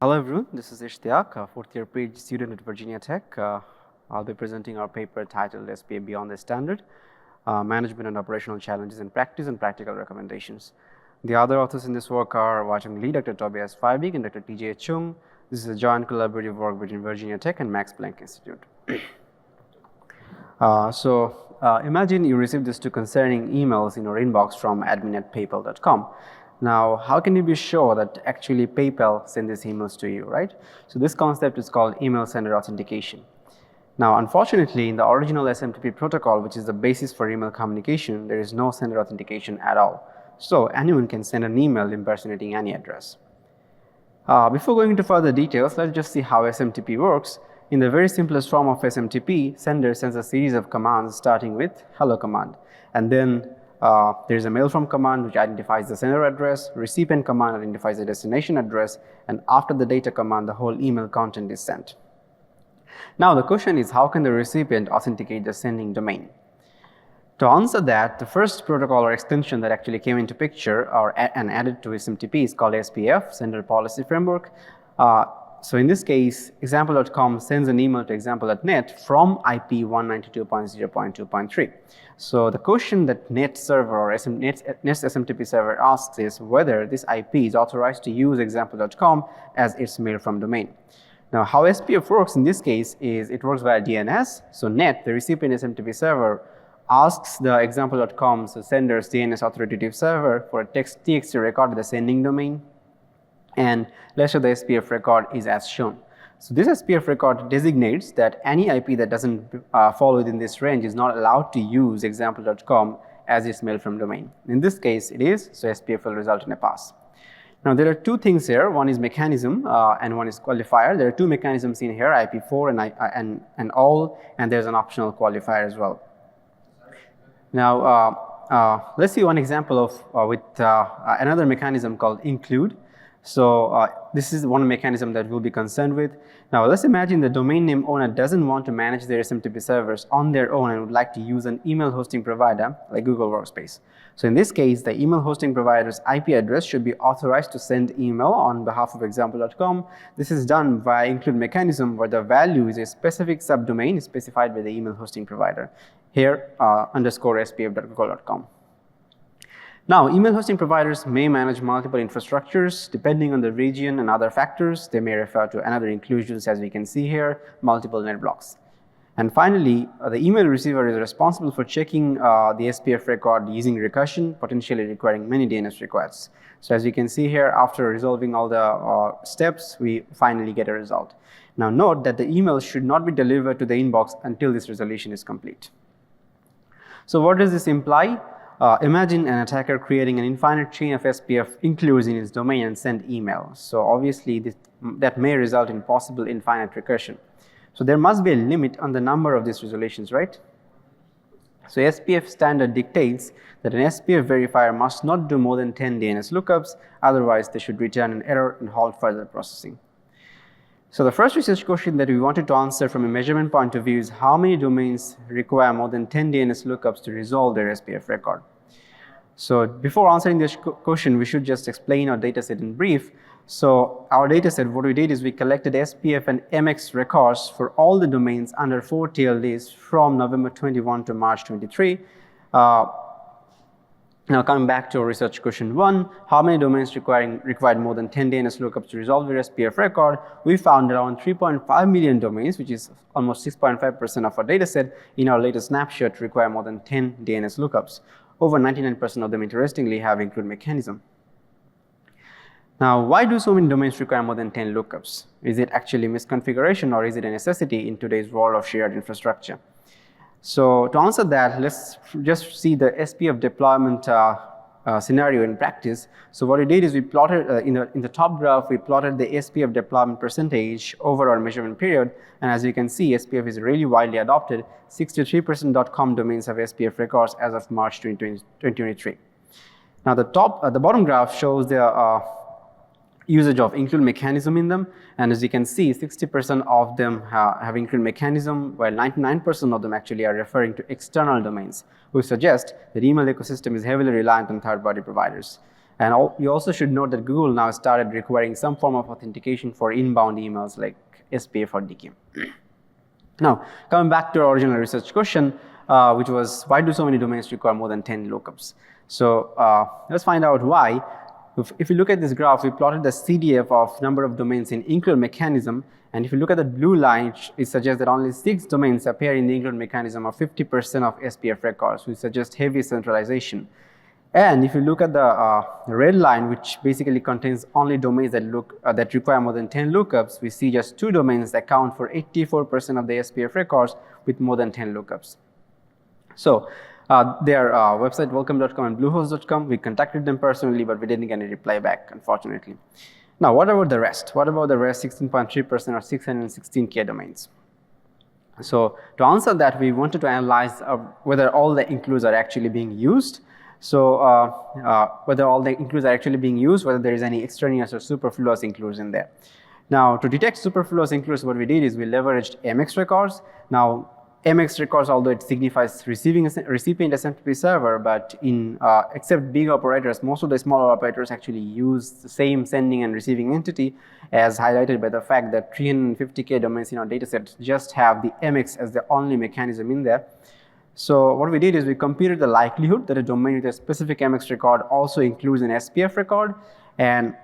Hello everyone, this is Ishtiaq, a fourth year PhD student at Virginia Tech. I'll be presenting our paper titled SPF Beyond the Standard, Management and Operational Challenges in Practice and Practical Recommendations. The other authors in this work are Weitong, Dr. Tobias, Fiebig, and Dr. Taejoong. This is a joint collaborative work between Virginia Tech and Max-Planck-Institut. Imagine you received these two concerning emails in your inbox from admin@paypal.com. Now, how can you be sure that actually PayPal sent these emails to you, right? So this concept is called email sender authentication. Now, unfortunately, in the original SMTP protocol, which is the basis for email communication, there is no sender authentication at all. So anyone can send an email impersonating any address. Before going into further details, let's just see how SMTP works. In the very simplest form of SMTP, sender sends a series of commands starting with hello command, and then there is a mail from command which identifies the sender address, recipient command identifies the destination address, and after the data command, the whole email content is sent. Now the question is, how can the recipient authenticate the sending domain? To answer that, the first protocol or extension that actually came into picture and added to SMTP is called SPF, Sender Policy Framework. So in this case, example.com sends an email to example.net from IP 192.0.2.3. So the question that net server or Net's SMTP server asks is whether this IP is authorized to use example.com as its mail from domain. Now, how SPF works in this case is it works via DNS. So net, the recipient SMTP server, asks the example.com, so sender's DNS authoritative server, for a TXT record of the sending domain, and let's show the SPF record is as shown. So this SPF record designates that any IP that doesn't fall within this range is not allowed to use example.com as its mail from domain. In this case, it is, so SPF will result in a pass. Now there are two things here. One is mechanism and one is qualifier. There are two mechanisms in here, IP4 and all, and there's an optional qualifier as well. Now let's see one example of with another mechanism called include. So this is one mechanism that we'll be concerned with. Now let's imagine the domain name owner doesn't want to manage their SMTP servers on their own and would like to use an email hosting provider like Google Workspace. So in this case, the email hosting provider's IP address should be authorized to send email on behalf of example.com. This is done via include mechanism where the value is a specific subdomain specified by the email hosting provider. Here underscore spf.google.com. Now, email hosting providers may manage multiple infrastructures depending on the region and other factors. They may refer to another inclusions, as we can see here, multiple net blocks. And finally, the email receiver is responsible for checking the SPF record using recursion, potentially requiring many DNS requests. So as you can see here, after resolving all the steps, we finally get a result. Now note that the email should not be delivered to the inbox until this resolution is complete. So what does this imply? Imagine an attacker creating an infinite chain of SPF includes in its domain and send email. So obviously that may result in possible infinite recursion. So there must be a limit on the number of these resolutions, right? So SPF standard dictates that an SPF verifier must not do more than 10 DNS lookups, otherwise they should return an error and halt further processing. So the first research question that we wanted to answer from a measurement point of view is how many domains require more than 10 DNS lookups to resolve their SPF record. So before answering this question, we should just explain our dataset in brief. So our dataset, what we did is we collected SPF and MX records for all the domains under 4 TLDs from November 21 to March 23. Now coming back to our research question 1, how many domains required more than 10 DNS lookups to resolve their SPF record? We found around 3.5 million domains, which is almost 6.5% of our dataset in our latest snapshot, require more than 10 DNS lookups. Over 99% of them, interestingly, have include mechanism. Now, why do so many domains require more than 10 lookups? Is it actually misconfiguration or is it a necessity in today's world of shared infrastructure? So to answer that, let's just see the SPF deployment scenario in practice. So what we did is we plotted in the top graph, we plotted the SPF deployment percentage over our measurement period. And as you can see, SPF is really widely adopted. 63% .com domains have SPF records as of March 2023. Now the bottom graph shows the usage of include mechanism in them, and as you can see, 60% of them have include mechanism, while 99% of them actually are referring to external domains, which suggest that email ecosystem is heavily reliant on third-party providers. And you also should note that Google now started requiring some form of authentication for inbound emails like SPF or DK. Now, coming back to our original research question, which was why do so many domains require more than 10 lookups? So let's find out why. If you look at this graph, we plotted the CDF of number of domains in include mechanism, and if you look at the blue line, it suggests that only 6 domains appear in the include mechanism of 50% of SPF records, which suggests heavy centralization. And if you look at the red line, which basically contains only domains that require more than 10 lookups, we see just 2 domains that account for 84% of the SPF records with more than 10 lookups. So their website welcome.com and bluehost.com, we contacted them personally, but we didn't get any reply back, unfortunately. Now, what about the rest? What about the rest 16.3% or 616K domains? So to answer that, we wanted to analyze whether all the includes are actually being used. So whether all the includes are actually being used, whether there is any extraneous or superfluous includes in there. Now, to detect superfluous includes, what we did is we leveraged MX records. Now, MX records, although it signifies recipient SMTP server, but in except big operators, most of the smaller operators actually use the same sending and receiving entity, as highlighted by the fact that 350K domains in our dataset just have the MX as the only mechanism in there. So what we did is we computed the likelihood that a domain with a specific MX record also includes an SPF record, and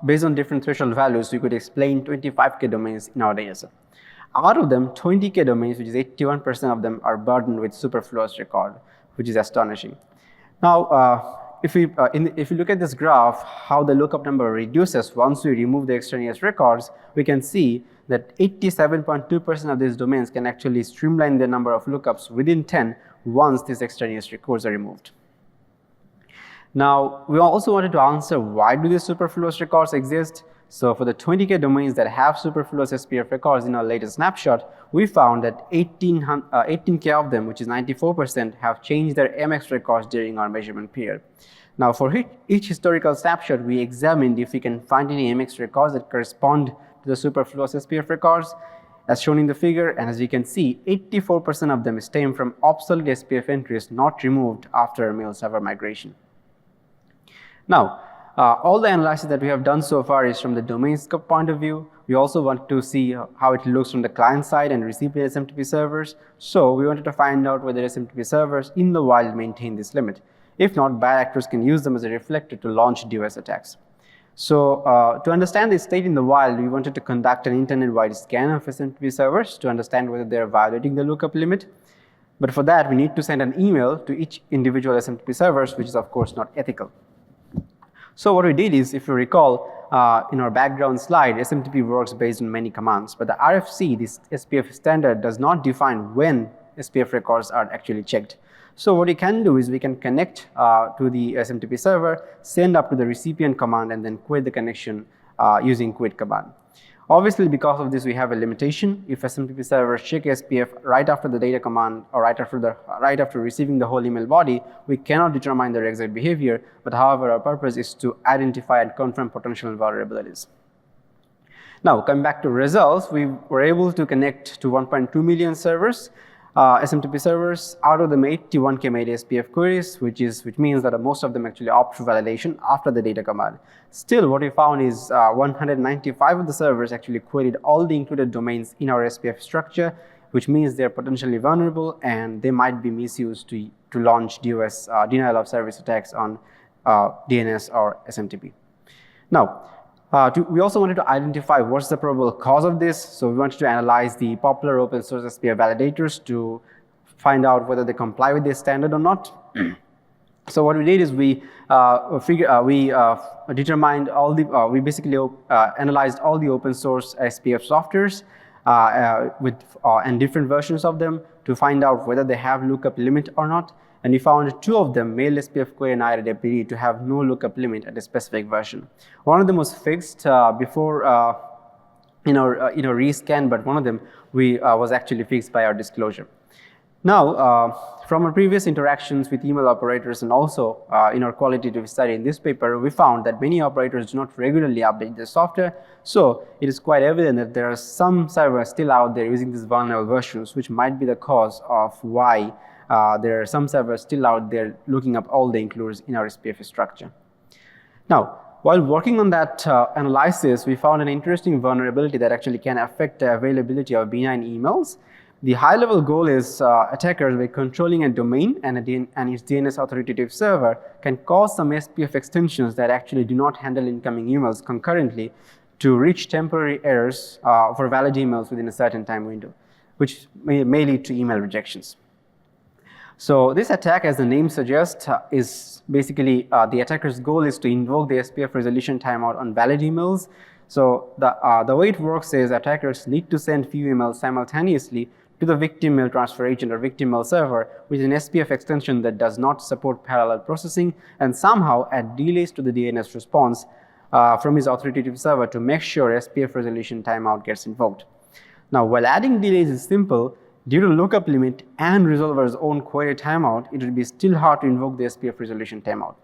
based on different threshold values, we could explain 25K domains in our dataset. Out of them, 20K domains, which is 81% of them, are burdened with superfluous record, which is astonishing. Now, if you look at this graph, how the lookup number reduces once we remove the extraneous records, we can see that 87.2% of these domains can actually streamline the number of lookups within 10 once these extraneous records are removed. Now, we also wanted to answer why do these superfluous records exist. So for the 20K domains that have superfluous SPF records in our latest snapshot, we found that 18K of them, which is 94%, have changed their MX records during our measurement period. Now, for each historical snapshot, we examined if we can find any MX records that correspond to the superfluous SPF records, as shown in the figure, and as you can see, 84% of them stem from obsolete SPF entries not removed after a mail server migration. Now, all the analysis that we have done so far is from the domain scope point of view. We also want to see how it looks from the client side and recipient SMTP servers. So we wanted to find out whether SMTP servers in the wild maintain this limit. If not, bad actors can use them as a reflector to launch DOS attacks. So to understand the state in the wild, we wanted to conduct an internet-wide scan of SMTP servers to understand whether they are violating the lookup limit. But for that, we need to send an email to each individual SMTP servers, which is of course not ethical. So what we did is, if you recall, in our background slide, SMTP works based on many commands, but the RFC, this SPF standard, does not define when SPF records are actually checked. So what we can do is we can connect to the SMTP server, send up to the recipient command, and then quit the connection using quit command. Obviously, because of this, we have a limitation. If SMTP servers check SPF right after the data command or right after receiving the whole email body, we cannot determine their exact behavior. But however, our purpose is to identify and confirm potential vulnerabilities. Now, coming back to results, we were able to connect to 1.2 million servers, SMTP servers. Out of them, 81K made SPF queries, which means that most of them actually opt for validation after the data command. Still, what we found is 195 of the servers actually queried all the included domains in our SPF structure, which means they're potentially vulnerable and they might be misused to launch DOS, denial of service attacks on DNS or SMTP. Now, we also wanted to identify what's the probable cause of this. So we wanted to analyze the popular open source SPF validators to find out whether they comply with this standard or not. So what we did is we determined all the, we basically analyzed all the open source SPF softwares and different versions of them to find out whether they have lookup limit or not. And we found 2 of them, Mail SPF Query and IRDPD, to have no lookup limit at a specific version. One of them was fixed before rescan, but one of them was actually fixed by our disclosure. Now, from our previous interactions with email operators and also in our qualitative study in this paper, we found that many operators do not regularly update their software. So it is quite evident that there are some servers still out there using these vulnerable versions, which might be the cause of why there are some servers still out there looking up all the includes in our SPF structure. Now, while working on that analysis, we found an interesting vulnerability that actually can affect the availability of benign emails. The high-level goal is attackers, by controlling a domain and its DNS authoritative server, can cause some SPF extensions that actually do not handle incoming emails concurrently to reach temporary errors for valid emails within a certain time window, which may lead to email rejections. So this attack, as the name suggests, is basically the attacker's goal is to invoke the SPF resolution timeout on valid emails. So the way it works is attackers need to send few emails simultaneously to the victim mail transfer agent or victim mail server with an SPF extension that does not support parallel processing, and somehow add delays to the DNS response from his authoritative server to make sure SPF resolution timeout gets invoked. Now, while adding delays is simple, due to lookup limit and resolver's own query timeout, it will be still hard to invoke the SPF resolution timeout.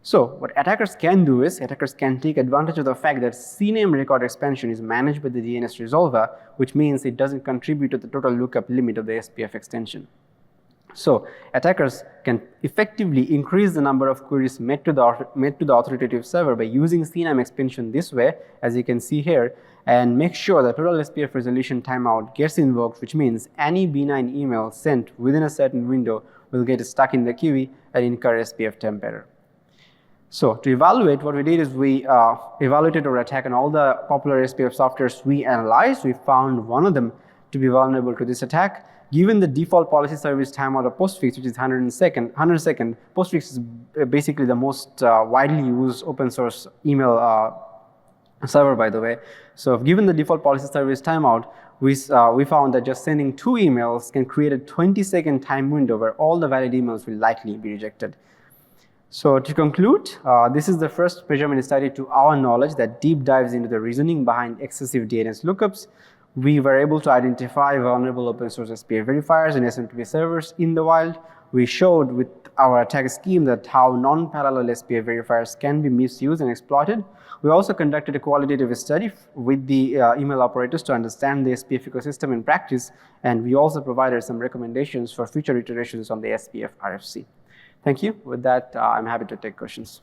So what attackers can do is, attackers can take advantage of the fact that CNAME record expansion is managed by the DNS resolver, which means it doesn't contribute to the total lookup limit of the SPF extension. So attackers can effectively increase the number of queries made to the authoritative server by using CNAME expansion this way, as you can see here, and make sure the total SPF resolution timeout gets invoked, which means any benign email sent within a certain window will get stuck in the queue and incur SPF temp error. So to evaluate, what we did is we evaluated our attack on all the popular SPF softwares we analyzed. We found one of them to be vulnerable to this attack. Given the default policy service timeout of Postfix, which is 100 second, Postfix is basically the most widely used open source email server, by the way. So given the default policy service timeout, we found that just sending 2 emails can create a 20-second time window where all the valid emails will likely be rejected. So to conclude, this is the first measurement study to our knowledge that deep dives into the reasoning behind excessive DNS lookups. We were able to identify vulnerable open source SPF verifiers and SMTP servers in the wild. We showed with our attack scheme that how non-parallel SPF verifiers can be misused and exploited. We also conducted a qualitative study with the email operators to understand the SPF ecosystem in practice, and we also provided some recommendations for future iterations on the SPF RFC. Thank you. With that, I'm happy to take questions.